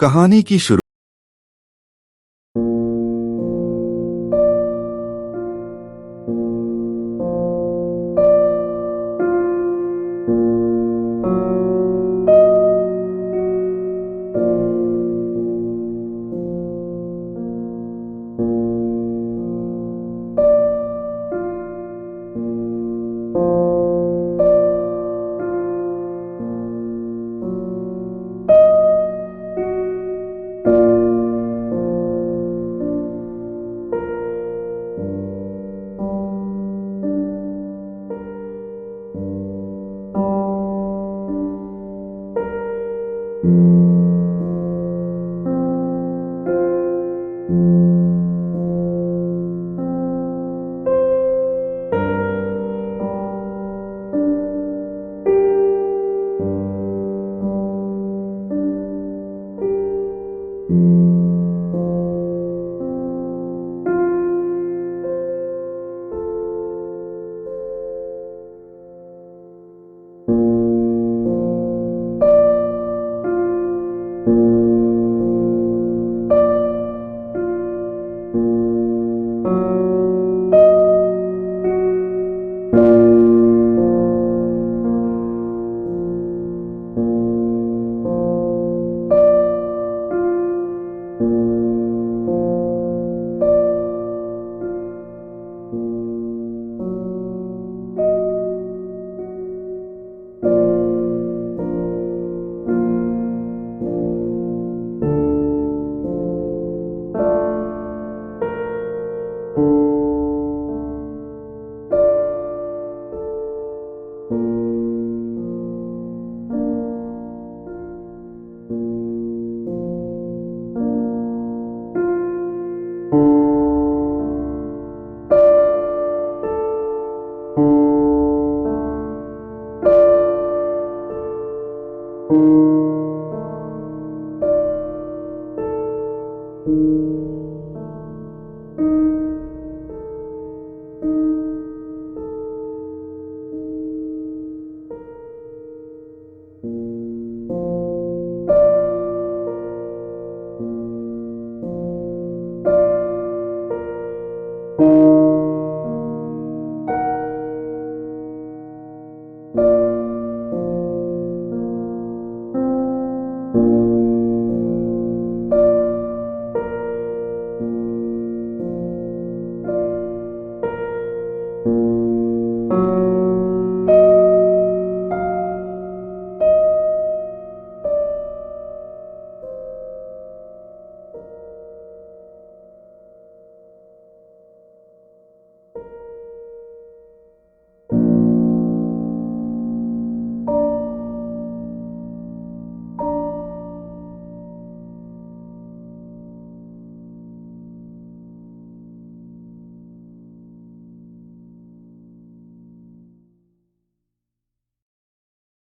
कहानी की शुरू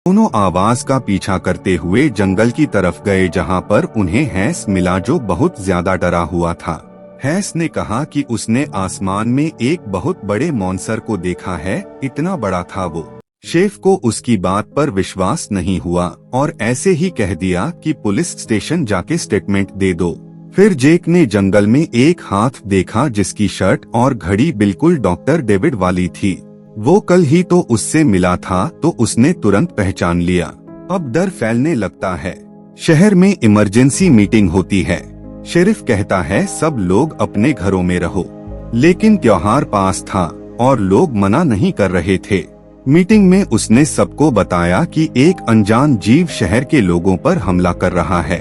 दोनों आवाज का पीछा करते हुए जंगल की तरफ गए जहां पर उन्हें हैंस मिला जो बहुत ज्यादा डरा हुआ था। हैंस ने कहा कि उसने आसमान में एक बहुत बड़े मॉन्स्टर को देखा है, इतना बड़ा था वो। शेफ को उसकी बात पर विश्वास नहीं हुआ और ऐसे ही कह दिया कि पुलिस स्टेशन जाके स्टेटमेंट दे दो। फिर जेक ने जंगल में एक हाथ देखा जिसकी शर्ट और घड़ी बिल्कुल डॉक्टर डेविड वाली थी। वो कल ही तो उससे मिला था तो उसने तुरंत पहचान लिया। अब डर फैलने लगता है। शहर में इमरजेंसी मीटिंग होती है। शेरिफ कहता है सब लोग अपने घरों में रहो, लेकिन त्योहार पास था और लोग मना नहीं कर रहे थे। मीटिंग में उसने सबको बताया कि एक अनजान जीव शहर के लोगों पर हमला कर रहा है।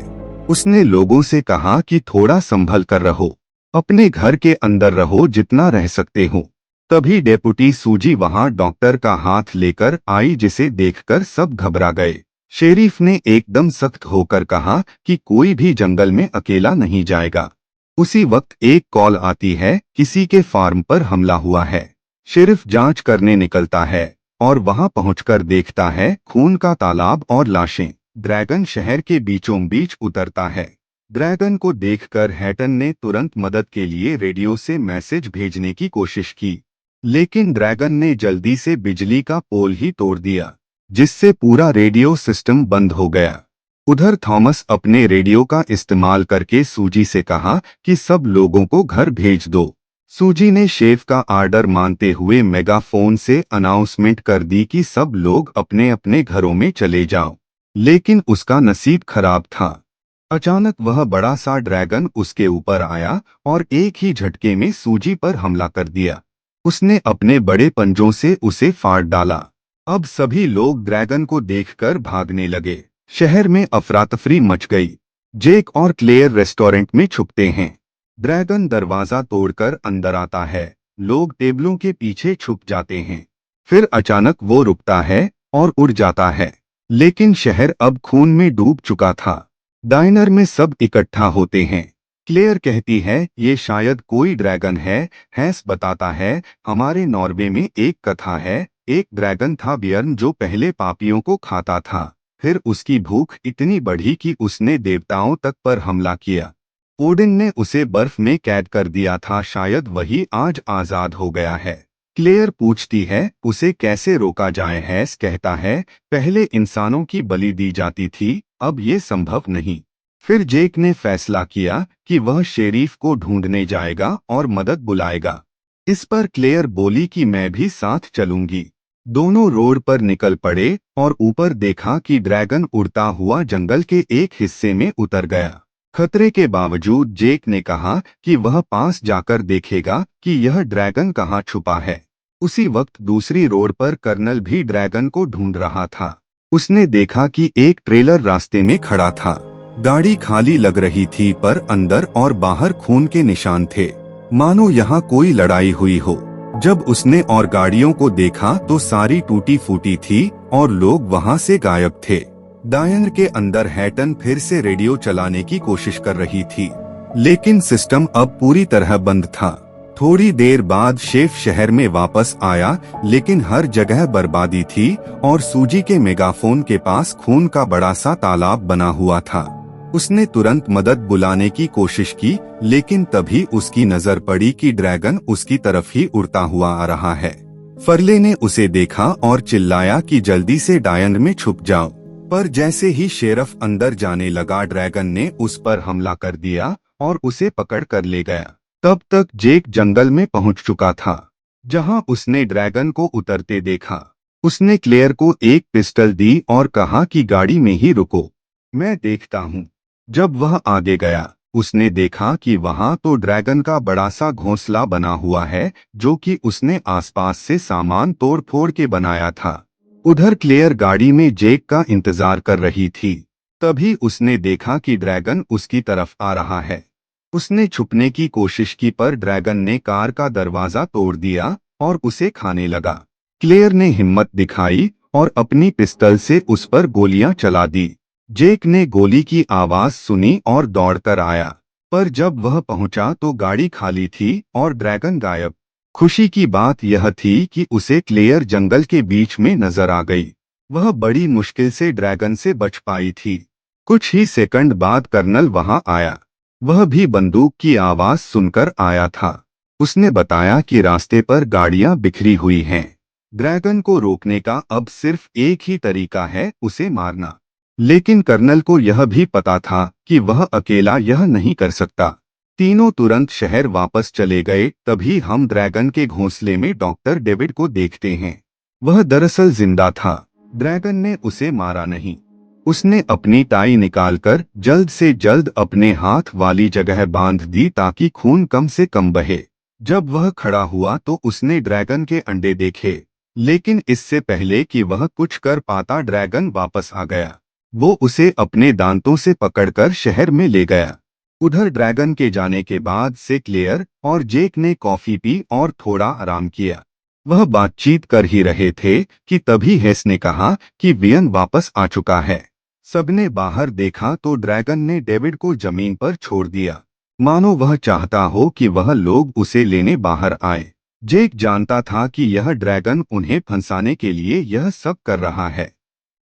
उसने लोगों से कहा कि थोड़ा संभल कर रहो, अपने घर के अंदर रहो जितना रह सकते हो। तभी डेपुटी सूजी वहां डॉक्टर का हाथ लेकर आई जिसे देखकर सब घबरा गए। शेरिफ ने एकदम सख्त होकर कहा कि कोई भी जंगल में अकेला नहीं जाएगा। उसी वक्त एक कॉल आती है, किसी के फार्म पर हमला हुआ है। शेरिफ जांच करने निकलता है और वहां पहुंचकर देखता है खून का तालाब और लाशें। ड्रैगन शहर के बीचों बीच उतरता है। ड्रैगन को देखकर हैटन ने तुरंत मदद के लिए रेडियो से मैसेज भेजने की कोशिश की, लेकिन ड्रैगन ने जल्दी से बिजली का पोल ही तोड़ दिया, जिससे पूरा रेडियो सिस्टम बंद हो गया। उधर थॉमस अपने रेडियो का इस्तेमाल करके सूजी से कहा कि सब लोगों को घर भेज दो। सूजी ने शेफ का आर्डर मानते हुए मेगाफोन से अनाउंसमेंट कर दी कि सब लोग अपने अपने घरों में चले जाओ। लेकिन उसका नसीब खराब था। अचानक वह बड़ा सा ड्रैगन उसके ऊपर आया और एक ही झटके में सूजी पर हमला कर दिया। उसने अपने बड़े पंजों से उसे फाड़ डाला। अब सभी लोग ड्रैगन को देखकर भागने लगे। शहर में अफरा-तफरी मच गई। जेक और क्लेयर रेस्टोरेंट में छुपते हैं। ड्रैगन दरवाजा तोड़कर अंदर आता है। लोग टेबलों के पीछे छुप जाते हैं। फिर अचानक वो रुकता है और उड़ जाता है। लेकिन शहर अब खून में डूब चुका था। डाइनर में सब इकट्ठा होते हैं। क्लेयर कहती है ये शायद कोई ड्रैगन है। हैंस बताता है हमारे नॉर्वे में एक कथा है। एक ड्रैगन था बियर्न जो पहले पापियों को खाता था। फिर उसकी भूख इतनी बढ़ी कि उसने देवताओं तक पर हमला किया। ओडिन ने उसे बर्फ में कैद कर दिया था। शायद वही आज आजाद हो गया है। क्लेयर पूछती है उसे कैसे रोका जाए। हैस कहता है पहले इंसानों की बलि दी जाती थी, अब ये संभव नहीं। फिर जेक ने फैसला किया कि वह शेरीफ को ढूंढने जाएगा और मदद बुलाएगा। इस पर क्लेयर बोली कि मैं भी साथ चलूंगी। दोनों रोड पर निकल पड़े और ऊपर देखा कि ड्रैगन उड़ता हुआ जंगल के एक हिस्से में उतर गया। खतरे के बावजूद जेक ने कहा कि वह पास जाकर देखेगा कि यह ड्रैगन कहाँ छुपा है। उसी वक्त दूसरी रोड पर कर्नल भी ड्रैगन को ढूंढ रहा था। उसने देखा कि एक ट्रेलर रास्ते में खड़ा था। गाड़ी खाली लग रही थी पर अंदर और बाहर खून के निशान थे, मानो यहाँ कोई लड़ाई हुई हो। जब उसने और गाड़ियों को देखा तो सारी टूटी फूटी थी और लोग वहाँ से गायब थे। डायन के अंदर हैटन फिर से रेडियो चलाने की कोशिश कर रही थी, लेकिन सिस्टम अब पूरी तरह बंद था। थोड़ी देर बाद शेफ शहर में वापस आया, लेकिन हर जगह बर्बादी थी और सूजी के मेगाफोन के पास खून का बड़ा सा तालाब बना हुआ था। उसने तुरंत मदद बुलाने की कोशिश की, लेकिन तभी उसकी नजर पड़ी कि ड्रैगन उसकी तरफ ही उड़ता हुआ आ रहा है। फरले ने उसे देखा और चिल्लाया कि जल्दी से डायन में छुप जाओ। पर जैसे ही शेरफ अंदर जाने लगा, ड्रैगन ने उस पर हमला कर दिया और उसे पकड़ कर ले गया। तब तक जेक जंगल में पहुंच चुका था, जहां उसने ड्रैगन को उतरते देखा। उसने क्लेयर को एक पिस्टल दी और कहा कि गाड़ी में ही रुको, मैं देखता हूँ। जब वह आगे गया, उसने देखा कि वहां तो ड्रैगन का बड़ा सा घोंसला बना हुआ है, जो कि उसने आसपास से सामान तोड़ फोड़ के बनाया था। उधर क्लेयर गाड़ी में जेक का इंतजार कर रही थी। तभी उसने देखा कि ड्रैगन उसकी तरफ आ रहा है। उसने छुपने की कोशिश की पर ड्रैगन ने कार का दरवाजा तोड़ दिया और उसे खाने लगा। क्लेयर ने हिम्मत दिखाई और अपनी पिस्टल से उस पर गोलियां चला दी। जेक ने गोली की आवाज सुनी और दौड़कर आया, पर जब वह पहुंचा तो गाड़ी खाली थी और ड्रैगन गायब। खुशी की बात यह थी कि उसे क्लेयर जंगल के बीच में नजर आ गई। वह बड़ी मुश्किल से ड्रैगन से बच पाई थी। कुछ ही सेकंड बाद कर्नल वहां आया। वह भी बंदूक की आवाज सुनकर आया था। उसने बताया कि रास्ते पर गाड़ियां बिखरी हुई हैं। ड्रैगन को रोकने का अब सिर्फ एक ही तरीका है, उसे मारना। लेकिन कर्नल को यह भी पता था कि वह अकेला यह नहीं कर सकता। तीनों तुरंत शहर वापस चले गए। तभी हम ड्रैगन के घोंसले में डॉक्टर डेविड को देखते हैं। वह दरअसल जिंदा था। ड्रैगन ने उसे मारा नहीं। उसने अपनी टाई निकालकर जल्द से जल्द अपने हाथ वाली जगह बांध दी ताकि खून कम से कम बहे। जब वह खड़ा हुआ तो उसने ड्रैगन के अंडे देखे, लेकिन इससे पहले कि वह कुछ कर पाता, ड्रैगन वापस आ गया। वो उसे अपने दांतों से पकड़कर शहर में ले गया। उधर ड्रैगन के जाने के बाद से क्लेयर और जेक ने कॉफी पी और थोड़ा आराम किया। वह बातचीत कर ही रहे थे कि तभी हेस ने कहा कि वियन वापस आ चुका है। सबने बाहर देखा तो ड्रैगन ने डेविड को जमीन पर छोड़ दिया, मानो वह चाहता हो कि वह लोग उसे लेने बाहर आए। जेक जानता था कि यह ड्रैगन उन्हें फंसाने के लिए यह सब कर रहा है,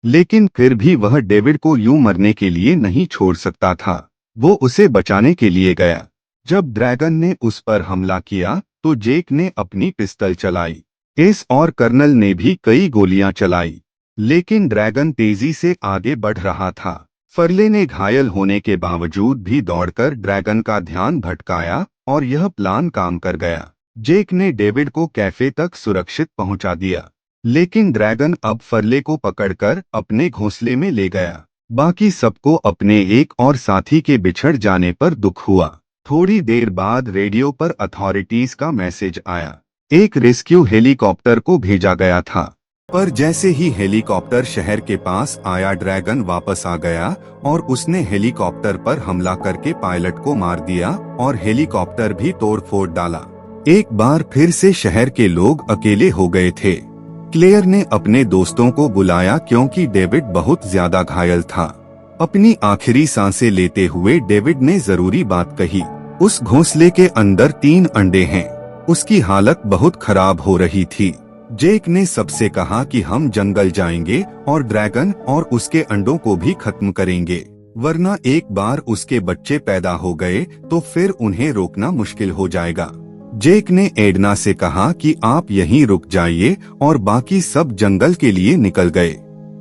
लेकिन फिर भी वह डेविड को यूं मरने के लिए नहीं छोड़ सकता था। वो उसे बचाने के लिए गया। जब ड्रैगन ने उस पर हमला किया तो जेक ने अपनी पिस्टल चलाई। एस और कर्नल ने भी कई गोलियां चलाई, लेकिन ड्रैगन तेजी से आगे बढ़ रहा था। फरले ने घायल होने के बावजूद भी दौड़कर ड्रैगन का ध्यान भटकाया और यह प्लान काम कर गया। जेक ने डेविड को कैफे तक सुरक्षित पहुंचा दिया, लेकिन ड्रैगन अब फरले को पकड़कर अपने घोंसले में ले गया। बाकी सबको अपने एक और साथी के बिछड़ जाने पर दुख हुआ। थोड़ी देर बाद रेडियो पर अथॉरिटीज का मैसेज आया। एक रेस्क्यू हेलीकॉप्टर को भेजा गया था। पर जैसे ही हेलीकॉप्टर शहर के पास आया, ड्रैगन वापस आ गया और उसने हेलीकॉप्टर पर हमला करके पायलट को मार दिया और हेलीकॉप्टर भी तोड़-फोड़ डाला। एक बार फिर से शहर के लोग अकेले हो गए थे। क्लेयर ने अपने दोस्तों को बुलाया क्योंकि डेविड बहुत ज्यादा घायल था। अपनी आखिरी सांसें लेते हुए डेविड ने जरूरी बात कही। उस घोंसले के अंदर 3 अंडे हैं। उसकी हालत बहुत खराब हो रही थी। जेक ने सबसे कहा कि हम जंगल जाएंगे और ड्रैगन और उसके अंडों को भी खत्म करेंगे, वरना एक बार उसके बच्चे पैदा हो गए तो फिर उन्हें रोकना मुश्किल हो जाएगा। जेक ने एडना से कहा कि आप यहीं रुक जाइए और बाकी सब जंगल के लिए निकल गए।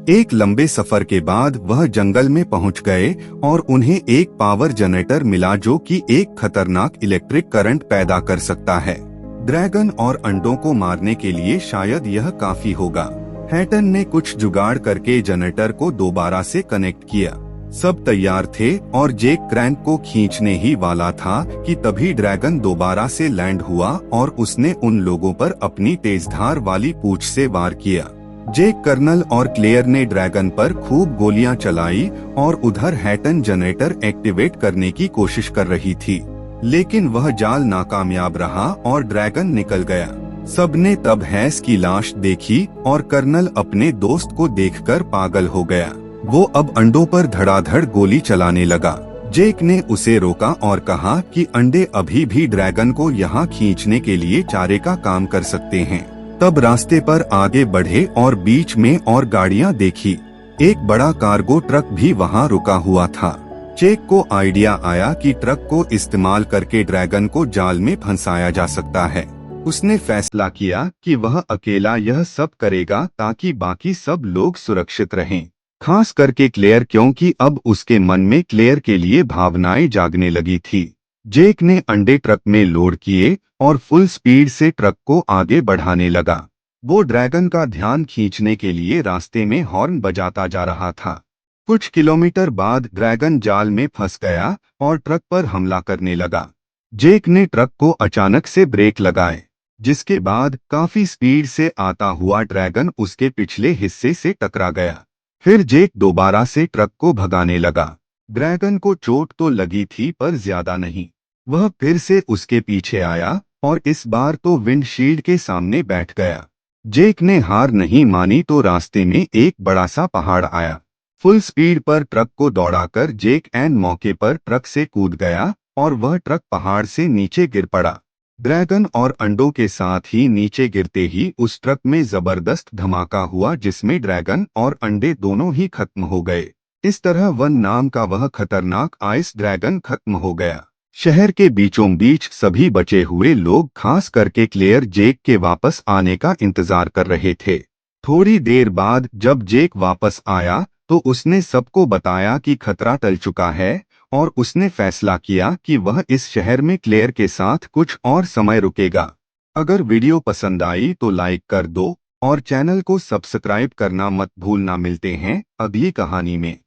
एक लंबे सफर के बाद वह जंगल में पहुंच गए और उन्हें एक पावर जनरेटर मिला जो कि एक खतरनाक इलेक्ट्रिक करंट पैदा कर सकता है। ड्रैगन और अंडों को मारने के लिए शायद यह काफी होगा। हैटन ने कुछ जुगाड़ करके जनरेटर को दोबारा से कनेक्ट किया। सब तैयार थे और जेक क्रैंक को खींचने ही वाला था कि तभी ड्रैगन दोबारा से लैंड हुआ और उसने उन लोगों पर अपनी तेजधार वाली पूंछ से वार किया। जेक, कर्नल और क्लेयर ने ड्रैगन पर खूब गोलियां चलाई और उधर हैटन जनरेटर एक्टिवेट करने की कोशिश कर रही थी, लेकिन वह जाल नाकामयाब रहा और ड्रैगन निकल गया। सबने तब हैस की लाश देखी और कर्नल अपने दोस्त को देखकर पागल हो गया। वो अब अंडों पर धड़ाधड़ गोली चलाने लगा। जेक ने उसे रोका और कहा कि अंडे अभी भी ड्रैगन को यहाँ खींचने के लिए चारे का काम कर सकते हैं। तब रास्ते पर आगे बढ़े और बीच में और गाड़ियाँ देखी। एक बड़ा कार्गो ट्रक भी वहाँ रुका हुआ था। जेक को आइडिया आया कि ट्रक को इस्तेमाल करके ड्रैगन को जाल में फंसाया जा सकता है। उसने फैसला किया कि वह अकेला यह सब करेगा ताकि बाकी सब लोग सुरक्षित रहें, खास करके क्लेयर, क्योंकि अब उसके मन में क्लेयर के लिए भावनाएं जागने लगी थी। जेक ने अंडे ट्रक में लोड किए और फुल स्पीड से ट्रक को आगे बढ़ाने लगा। वो ड्रैगन का ध्यान खींचने के लिए रास्ते में हॉर्न बजाता जा रहा था। कुछ किलोमीटर बाद ड्रैगन जाल में फंस गया और ट्रक पर हमला करने लगा। जेक ने ट्रक को अचानक से ब्रेक लगाए, जिसके बाद काफी स्पीड से आता हुआ ड्रैगन उसके पिछले हिस्से से टकरा गया। फिर जेक दोबारा से ट्रक को भगाने लगा। ड्रैगन को चोट तो लगी थी पर ज्यादा नहीं। वह फिर से उसके पीछे आया और इस बार तो विंडशील्ड के सामने बैठ गया। जेक ने हार नहीं मानी तो रास्ते में एक बड़ा सा पहाड़ आया। फुल स्पीड पर ट्रक को दौड़ाकर जेक एन मौके पर ट्रक से कूद गया और वह ट्रक पहाड़ से नीचे गिर पड़ा। ड्रैगन और अंडों के साथ ही नीचे गिरते ही उस ट्रक में जबरदस्त धमाका हुआ, जिसमें ड्रैगन और अंडे दोनों ही खत्म हो गए। इस तरह वन नाम का वह खतरनाक आइस ड्रैगन खत्म हो गया। शहर के बीचों बीच सभी बचे हुए लोग, खास करके क्लेयर, जेक के वापस आने का इंतजार कर रहे थे। थोड़ी देर बाद जब जेक वापस आया तो उसने सबको बताया कि खतरा टल चुका है और उसने फैसला किया कि वह इस शहर में क्लेयर के साथ कुछ और समय रुकेगा। अगर वीडियो पसंद आई तो लाइक कर दो और चैनल को सब्सक्राइब करना मत भूलना। मिलते हैं अगली कहानी में।